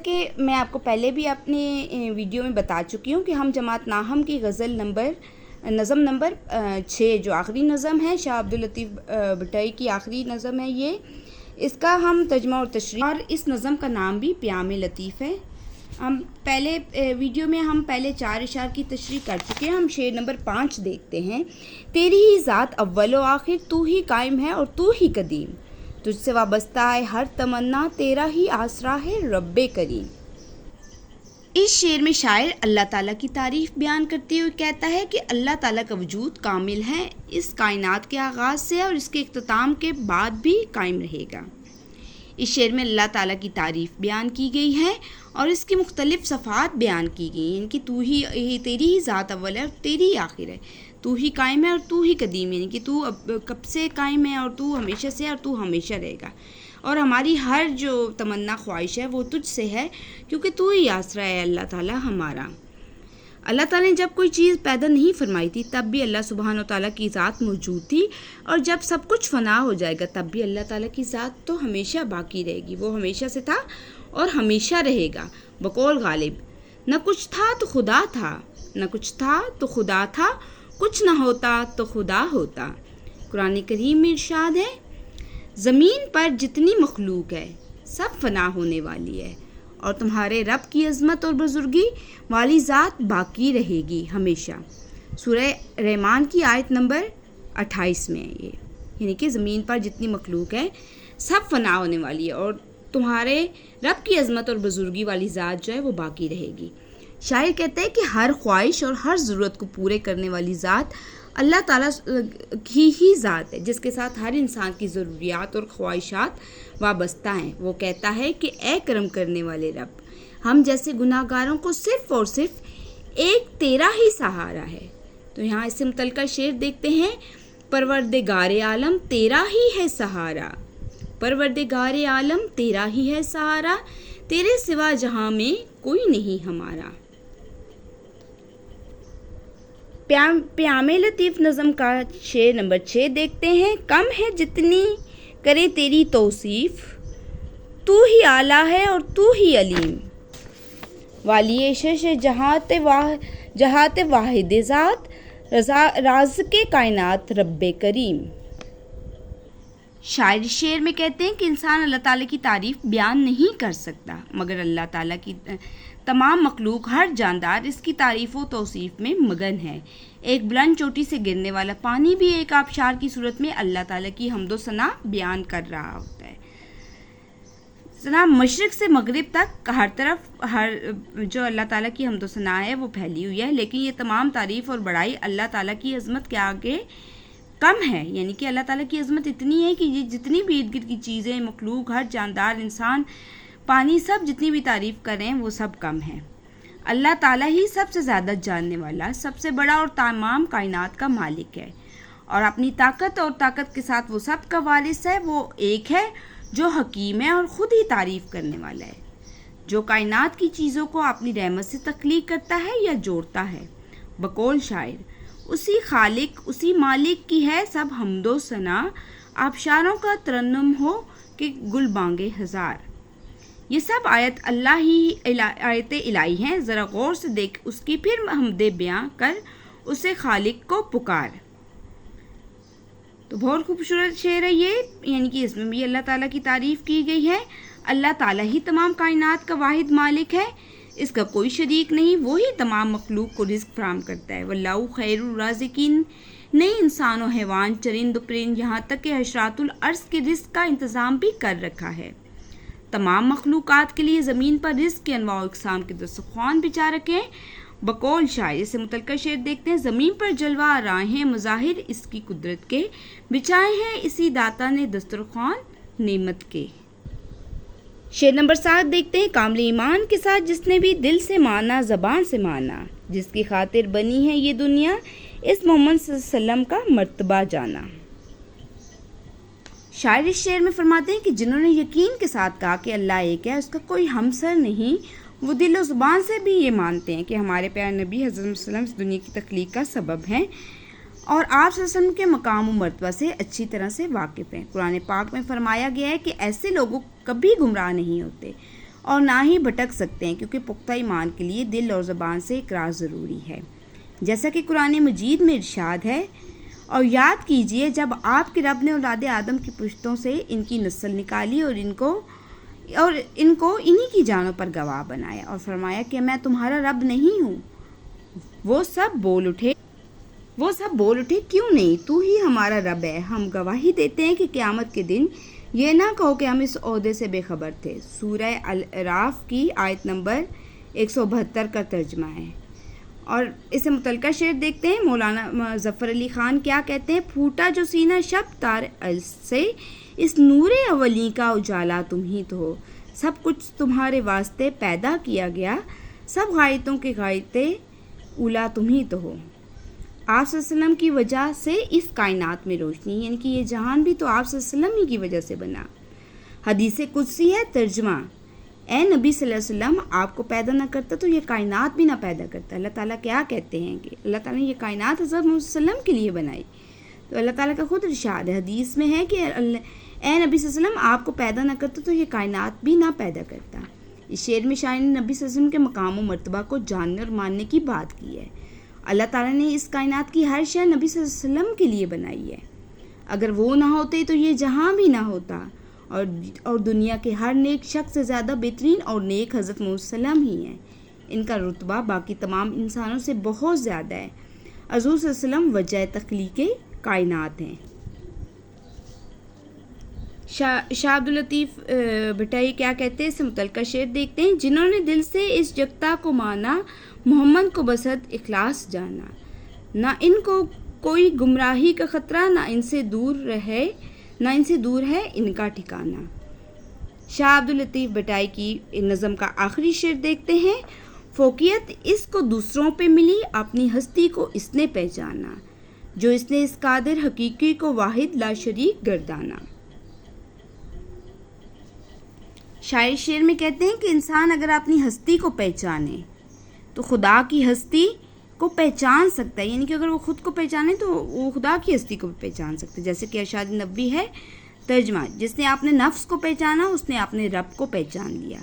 کہ میں آپ کو پہلے بھی اپنے ویڈیو میں بتا چکی ہوں کہ ہم جماعت ناہم کی غزل نظم نمبر 6 جو آخری نظم ہے، شاہ عبداللطیف بھٹائی کی آخری نظم ہے یہ، اس کا ہم ترجمہ اور تشریح، اور اس نظم کا نام بھی پیام لطیف ہے۔ ہم پہلے ویڈیو میں ہم پہلے 4 اشعار کی تشریح کر چکے ہیں۔ ہم شعر نمبر 5 دیکھتے ہیں۔ تیری ہی ذات اول و آخر، تو ہی قائم ہے اور تو ہی قدیم، تجھ سے وابستہ ہے ہر تمنا، تیرا ہی آسرا ہے رب کریم۔ اس شعر میں شاعر اللہ تعالیٰ کی تعریف بیان کرتے ہوئے کہتا ہے کہ اللہ تعالیٰ کا وجود کامل ہے، اس کائنات کے آغاز سے اور اس کے اختتام کے بعد بھی قائم رہے گا۔ اس شعر میں اللہ تعالیٰ کی تعریف بیان کی گئی ہے اور اس کی مختلف صفات بیان کی گئی ہیں، یعنی کہ تو ہی تیری ہی ذات اول ہے اور تیری ہی آخر ہے، تو ہی قائم ہے اور تو ہی قدیم، یعنی کہ تو اب کب سے قائم ہے اور تو ہمیشہ سے اور تو ہمیشہ رہے گا، اور ہماری ہر جو تمنا خواہش ہے وہ تجھ سے ہے کیونکہ تو ہی آسرا ہے اللہ تعالیٰ ہمارا۔ اللہ تعالیٰ نے جب کوئی چیز پیدا نہیں فرمائی تھی تب بھی اللہ سبحانہ و تعالیٰ کی ذات موجود تھی، اور جب سب کچھ فنا ہو جائے گا تب بھی اللہ تعالیٰ کی ذات تو ہمیشہ باقی رہے گی، وہ ہمیشہ سے تھا اور ہمیشہ رہے گا۔ بقول غالب، نہ کچھ تھا تو خدا تھا، نہ کچھ تھا تو خدا تھا، کچھ نہ ہوتا تو خدا ہوتا۔ قرآن کریم میں ارشاد ہے، زمین پر جتنی مخلوق ہے سب فنا ہونے والی ہے، اور تمہارے رب کی عظمت اور بزرگی والی ذات باقی رہے گی ہمیشہ۔ سورہ رحمان کی آیت نمبر 28 میں ہے یہ، یعنی کہ زمین پر جتنی مخلوق ہے سب فنا ہونے والی ہے اور تمہارے رب کی عظمت اور بزرگی والی ذات جو ہے وہ باقی رہے گی۔ شاعر کہتے ہیں کہ ہر خواہش اور ہر ضرورت کو پورے کرنے والی ذات اللہ تعالیٰ کی ہی ذات ہے، جس کے ساتھ ہر انسان کی ضروریات اور خواہشات وابستہ ہیں۔ وہ کہتا ہے کہ اے کرم کرنے والے رب، ہم جیسے گناہ گاروں کو صرف اور صرف ایک تیرا ہی سہارا ہے۔ تو یہاں اس سے متعلقہ شعر دیکھتے ہیں، پروردگار عالم تیرا ہی ہے سہارا، پروردگار عالم تیرا ہی ہے سہارا، تیرے سوا جہاں میں کوئی نہیں ہمارا۔ پیام لطیف نظم کا شعر نمبر 6 دیکھتے ہیں۔ کم ہے جتنی کرے تیری توصیف، تو ہی اعلیٰ ہے اور تو ہی علیم، والی عشش جہات واحد ذات، رازق کائنات رب کریم۔ شاعر شعر میں کہتے ہیں کہ انسان اللہ تعالیٰ کی تعریف بیان نہیں کر سکتا، مگر اللہ تعالیٰ کی تمام مخلوق ہر جاندار اس کی تعریف و توصیف میں مگن ہے۔ ایک بلند چوٹی سے گرنے والا پانی بھی ایک آبشار کی صورت میں اللہ تعالیٰ کی حمد و ثنا بیان کر رہا ہوتا ہے۔ جناب مشرق سے مغرب تک ہر طرف جو اللہ تعالیٰ کی حمد و ثنا ہے وہ پھیلی ہوئی ہے، لیکن یہ تمام تعریف اور بڑائی اللہ تعالیٰ کی عظمت کے آگے کم ہے، یعنی کہ اللہ تعالیٰ کی عظمت اتنی ہے کہ یہ جتنی بھی ارد گرد کی چیزیں، مخلوق، ہر جاندار، انسان، پانی، سب جتنی بھی تعریف کر رہے ہیں وہ سب کم ہے۔ اللہ تعالیٰ ہی سب سے زیادہ جاننے والا، سب سے بڑا اور تمام کائنات کا مالک ہے، اور اپنی طاقت کے ساتھ وہ سب کا وارث ہے۔ وہ ایک ہے جو حکیم ہے اور خود ہی تعریف کرنے والا ہے، جو کائنات کی چیزوں کو اپنی رحمت سے تخلیق کرتا ہے یا جوڑتا ہے۔ بقول شاعر، اسی خالق اسی مالک کی ہے سب حمد و ثنا، آبشاروں کا ترنم ہو کہ گل بانگے ہزار۔ یہ سب آیت الہی ہیں، ذرا غور سے دیکھ اس کی پھر حمد بیاں کر، اسے خالق کو پکار۔ تو بہت خوبصورت شعر ہے یہ، یعنی کہ اس میں بھی اللہ تعالیٰ کی تعریف کی گئی ہے۔ اللہ تعالیٰ ہی تمام کائنات کا واحد مالک ہے، اس کا کوئی شریک نہیں، وہی تمام مخلوق کو رزق فراہم کرتا ہے۔ واللہ خیر الرازقین، نئے انسان و حیوان، چرند و پرند، یہاں تک کہ حشرات الارض کے رزق کا انتظام بھی کر رکھا ہے۔ تمام مخلوقات کے لیے زمین پر رزق کے انواع و اقسام کے دسترخوان بچا رکھے ہیں۔ بقول شاعر سے متعلقہ شعر دیکھتے ہیں۔ زمین پر جلوہ آرائے ہیں مظاہر اس کی قدرت کے، بچائے ہیں اسی داتا نے دسترخوان نعمت کے۔ شعر نمبر 7 دیکھتے ہیں۔ کامل ایمان کے ساتھ جس نے بھی دل سے مانا، زبان سے مانا، جس کی خاطر بنی ہے یہ دنیا، اس محمد صلی اللہ علیہ وسلم کا مرتبہ جانا۔ شاعر اس شعر میں فرماتے ہیں کہ جنہوں نے یقین کے ساتھ کہا کہ اللہ ایک ہے، اس کا کوئی ہمسر نہیں، وہ دل و زبان سے بھی یہ مانتے ہیں کہ ہمارے پیارے نبی حضرت صلی اللہ علیہ وسلم اس دنیا کی تخلیق کا سبب ہیں، اور آپ صلی اللہ علیہ وسلم کے مقام و مرتبہ سے اچھی طرح سے واقف ہیں۔ قرآن پاک میں فرمایا گیا ہے کہ ایسے لوگوں کبھی گمراہ نہیں ہوتے، اور نہ ہی بھٹک سکتے ہیں، کیونکہ پختہ ایمان کے لیے دل اور زبان سے اقرار ضروری ہے، جیسا کہ قرآن مجید میں ارشاد ہے، اور یاد کیجئے جب آپ کے رب نے اولاد آدم کی پشتوں سے ان کی نسل نکالی اور ان کو انہی کی جانوں پر گواہ بنایا اور فرمایا کہ میں تمہارا رب نہیں ہوں۔ وہ سب بول اٹھے کیوں نہیں، تو ہی ہمارا رب ہے۔ ہم گواہی دیتے ہیں کہ قیامت کے دن یہ نہ کہو کہ ہم اس عہدے سے بے خبر تھے۔ سورہ الاعراف کی آیت نمبر 172 کا ترجمہ ہے۔ اور اسے متعلقہ شعر دیکھتے ہیں، مولانا ظفر علی خان کیا کہتے ہیں: پھوٹا جو سینہ شب تار سے، اس نور اولی کا اجالا تم ہی تو ہو۔ سب کچھ تمہارے واسطے پیدا کیا گیا، سب غایتوں کے غایت اولا تم ہی تو ہو۔ آپ صلی اللہ علیہ وسلم کی وجہ سے اس کائنات میں روشنی، یعنی کہ یہ جہان بھی تو آپ صلی اللہ علیہ وسلم ہی کی وجہ سے بنا۔ حدیث قدسی ہے، ترجمہ: اے نبی صلی اللہ علیہ وسلم، آپ کو پیدا نہ کرتا تو یہ کائنات بھی نہ پیدا کرتا۔ اللہ تعالیٰ کیا کہتے ہیں کہ اللہ تعالیٰ نے یہ کائنات حضرت محمد صلی اللہ علیہ وسلم کے لیے بنائی۔ تو اللہ تعالیٰ کا خود ارشاد ہے، حدیث میں ہے کہ اے نبی صلی اللہ علیہ وسلم، آپ کو پیدا نہ کرتا تو یہ کائنات بھی نہ پیدا کرتا۔ اس شعر میں شاعر نے نبی صلی اللہ علیہ وسلم کے مقام و مرتبہ کو جاننے اور ماننے کی بات کی ہے۔ اللہ تعالیٰ نے اس کائنات کی ہر شے نبی صلی اللہ علیہ وسلم کے لیے بنائی ہے۔ اگر وہ نہ ہوتے تو یہ جہاں بھی نہ ہوتا، اور دنیا کے ہر نیک شخص سے زیادہ بہترین اور نیک حضرت محمد صلی اللہ علیہ وسلم ہی ہیں۔ ان کا رتبہ باقی تمام انسانوں سے بہت زیادہ ہے۔ حضور صلی اللہ علیہ وسلم وجہ تخلیق کائنات ہیں۔ شاہ عبداللطیف بھٹائی کیا کہتے ہیں، اس سے متعلقہ شعر دیکھتے ہیں: جنہوں نے دل سے اس یکتا کو مانا، محمد کو بصد اخلاص جانا، نہ ان کو کوئی گمراہی کا خطرہ، نہ ان سے دور ہے ان کا ٹھکانہ۔ شاہ عبداللطیف بھٹائی کی نظم کا آخری شعر دیکھتے ہیں: فوقیت اس کو دوسروں پہ ملی، اپنی ہستی کو اس نے پہچانا، جو اس نے اس قادر حقیقی کو واحد لا شریک گردانا۔ شاعر شعر میں کہتے ہیں کہ انسان اگر اپنی ہستی کو پہچانے تو خدا کی ہستی کو پہچان سکتا ہے، یعنی کہ اگر وہ خود کو پہچانے تو وہ خدا کی ہستی کو بھی پہچان سکتا ہے، جیسے کہ ارشاد نبوی ہے، ترجمہ: جس نے اپنے نفس کو پہچانا اس نے اپنے رب کو پہچان لیا۔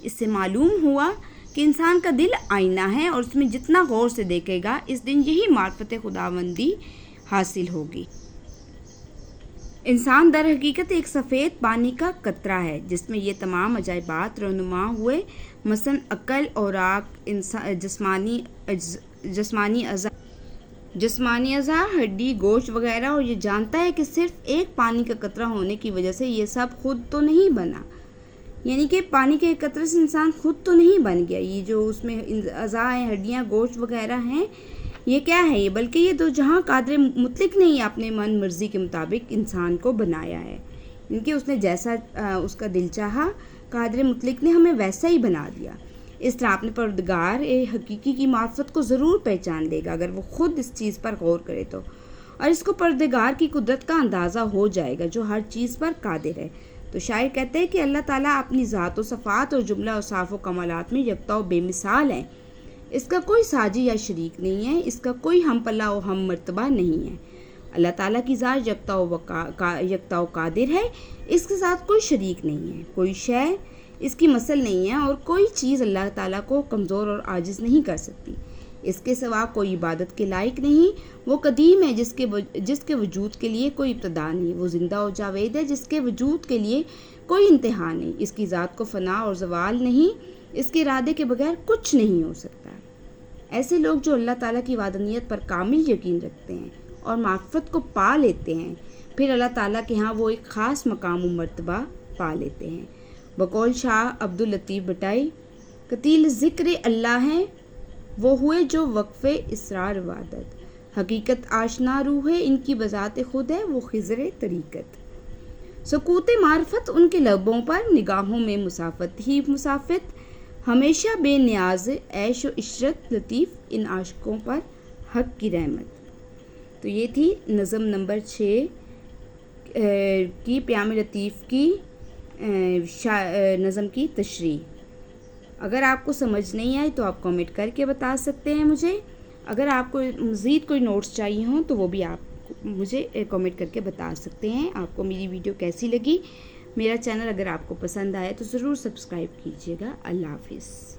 اس سے معلوم ہوا کہ انسان کا دل آئینہ ہے، اور اس میں جتنا غور سے دیکھے گا اس دن یہی معرفت خداوندی حاصل ہوگی۔ انسان در حقیقت ایک سفید پانی کا قطرہ ہے جس میں یہ تمام عجائبات رونما ہوئے، مثلاً عقل، اوراق، جسمانی اعضاء، ہڈی، گوشت وغیرہ، اور یہ جانتا ہے کہ صرف ایک پانی کا قطرہ ہونے کی وجہ سے یہ سب خود تو نہیں بنا، یعنی کہ پانی کے ایک قطرے سے انسان خود تو نہیں بن گیا، یہ جو اس میں اعضاء ہیں، ہڈیاں، گوشت وغیرہ ہیں، یہ کیا ہے، یہ بلکہ یہ دو جہاں قادر مطلق نے اپنے من مرضی کے مطابق انسان کو بنایا ہے، ان کہ اس نے جیسا اس کا دل چاہا، قادر مطلق نے ہمیں ویسا ہی بنا دیا۔ اس طرح اپنے پروردگار حقیقی کی معرفت کو ضرور پہچان لے گا اگر وہ خود اس چیز پر غور کرے تو، اور اس کو پروردگار کی قدرت کا اندازہ ہو جائے گا جو ہر چیز پر قادر ہے۔ تو شاعر کہتے ہیں کہ اللہ تعالیٰ اپنی ذات و صفات اور جملہ اوصاف و کمالات میں یکتا و بے مثال ہے، اس کا کوئی ساجی یا شریک نہیں ہے، اس کا کوئی ہم پلہ و ہم مرتبہ نہیں ہے۔ اللہ تعالیٰ کی ذات یکتا و قادر ہے، اس کے ساتھ کوئی شریک نہیں ہے، کوئی شے اس کی مثل نہیں ہے، اور کوئی چیز اللہ تعالیٰ کو کمزور اور عاجز نہیں کر سکتی۔ اس کے سوا کوئی عبادت کے لائق نہیں، وہ قدیم ہے جس کے وجود کے لیے کوئی ابتدا نہیں، وہ زندہ و جاوید ہے جس کے وجود کے لیے کوئی انتہا نہیں، اس کی ذات کو فنا اور زوال نہیں، اس کے ارادے کے بغیر کچھ نہیں ہو سکتا۔ ایسے لوگ جو اللہ تعالیٰ کی وحدانیت پر کامل یقین رکھتے ہیں اور معرفت کو پا لیتے ہیں، پھر اللہ تعالیٰ کے ہاں وہ ایک خاص مقام و مرتبہ پا لیتے ہیں۔ بقول شاہ عبداللطیف بھٹائی: قتیل ذکر اللہ ہیں وہ ہوئے جو وقف اسرار عبادت، حقیقت آشنا روح ہے ان کی بذات خود ہے وہ خضر طریقت۔ سکوت معرفت ان کے لبوں پر، نگاہوں میں مسافت ہی مسافت، ہمیشہ بے نیاز عیش و عشرت لطیف ان عاشقوں پر حق کی رحمت۔ تو یہ تھی نظم نمبر 6 کی پیام لطیف کی نظم کی تشریح۔ اگر آپ کو سمجھ نہیں آئی تو آپ کامنٹ کر کے بتا سکتے ہیں مجھے، اگر آپ کو مزید کوئی نوٹس چاہیے ہوں تو وہ بھی آپ مجھے کامنٹ کر کے بتا سکتے ہیں۔ آپ کو میری ویڈیو کیسی لگی میرا چینل اگر آپ کو پسند آئے تو ضرور سبسکرائب کیجیے گا۔ اللہ حافظ۔